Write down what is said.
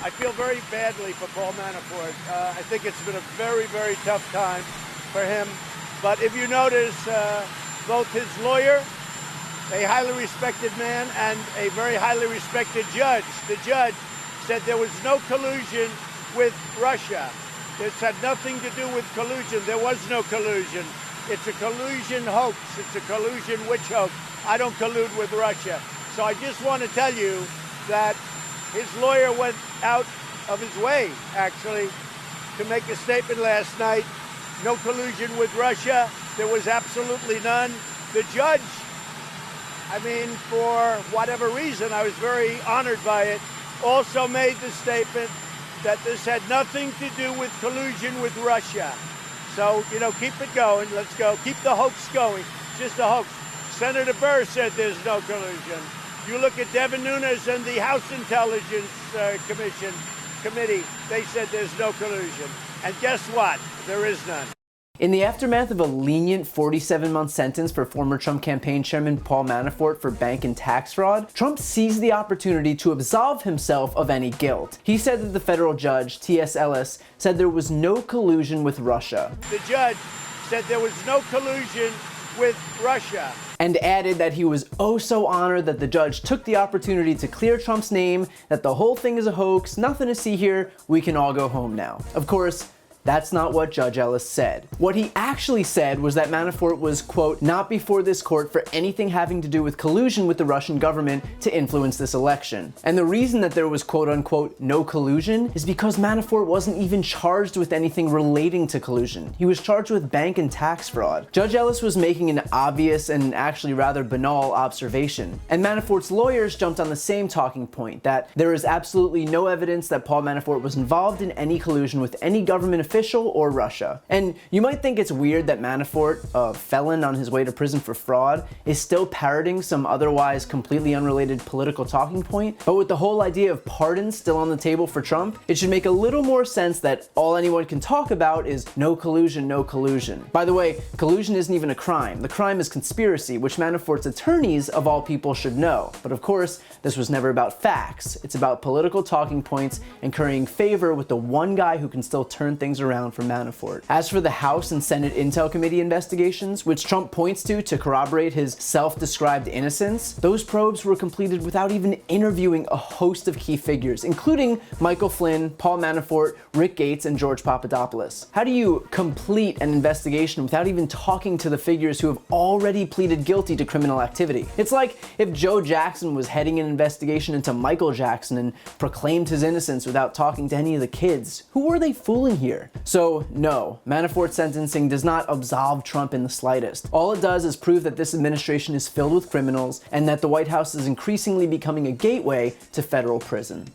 I feel very badly for Paul Manafort. I think it's been a very, very tough time for him. But if you notice, both his lawyer, a highly respected man, and a very highly respected judge, the judge said there was no collusion with Russia. This had nothing to do with collusion. There was no collusion. It's a collusion hoax. It's a collusion witch hoax. I don't collude with Russia. So I just want to tell you that his lawyer went out of his way, actually, to make a statement last night. No collusion with Russia. There was absolutely none. The judge, I mean, for whatever reason, I was very honored by it, also made the statement that this had nothing to do with collusion with Russia. So, keep it going. Let's go. Keep the hoax going. It's just a hoax. Senator Burr said there's no collusion. You look at Devin Nunes and the House Intelligence Committee, they said there's no collusion. And guess what? There is none. In the aftermath of a lenient 47-month sentence for former Trump campaign chairman Paul Manafort for bank and tax fraud, Trump seized the opportunity to absolve himself of any guilt. He said that the federal judge, T.S. Ellis, said there was no collusion with Russia. The judge said there was no collusion with Russia. And added that he was oh so honored that the judge took the opportunity to clear Trump's name, that the whole thing is a hoax, nothing to see here, we can all go home now. Of course, that's not what Judge Ellis said. What he actually said was that Manafort was, quote, not before this court for anything having to do with collusion with the Russian government to influence this election. And the reason that there was, quote unquote, no collusion is because Manafort wasn't even charged with anything relating to collusion. He was charged with bank and tax fraud. Judge Ellis was making an obvious and actually rather banal observation. And Manafort's lawyers jumped on the same talking point, that there is absolutely no evidence that Paul Manafort was involved in any collusion with any government official or Russia. And you might think it's weird that Manafort, a felon on his way to prison for fraud, is still parroting some otherwise completely unrelated political talking point, but with the whole idea of pardons still on the table for Trump, it should make a little more sense that all anyone can talk about is no collusion, no collusion. By the way, collusion isn't even a crime. The crime is conspiracy, which Manafort's attorneys of all people should know. But of course, this was never about facts. It's about political talking points and currying favor with the one guy who can still turn things around for Manafort. As for the House and Senate Intel Committee investigations, which Trump points to corroborate his self-described innocence, those probes were completed without even interviewing a host of key figures, including Michael Flynn, Paul Manafort, Rick Gates, and George Papadopoulos. How do you complete an investigation without even talking to the figures who have already pleaded guilty to criminal activity? It's like if Joe Jackson was heading an investigation into Michael Jackson and proclaimed his innocence without talking to any of the kids. Who were they fooling here? So no, Manafort's sentencing does not absolve Trump in the slightest. All it does is prove that this administration is filled with criminals and that the White House is increasingly becoming a gateway to federal prison.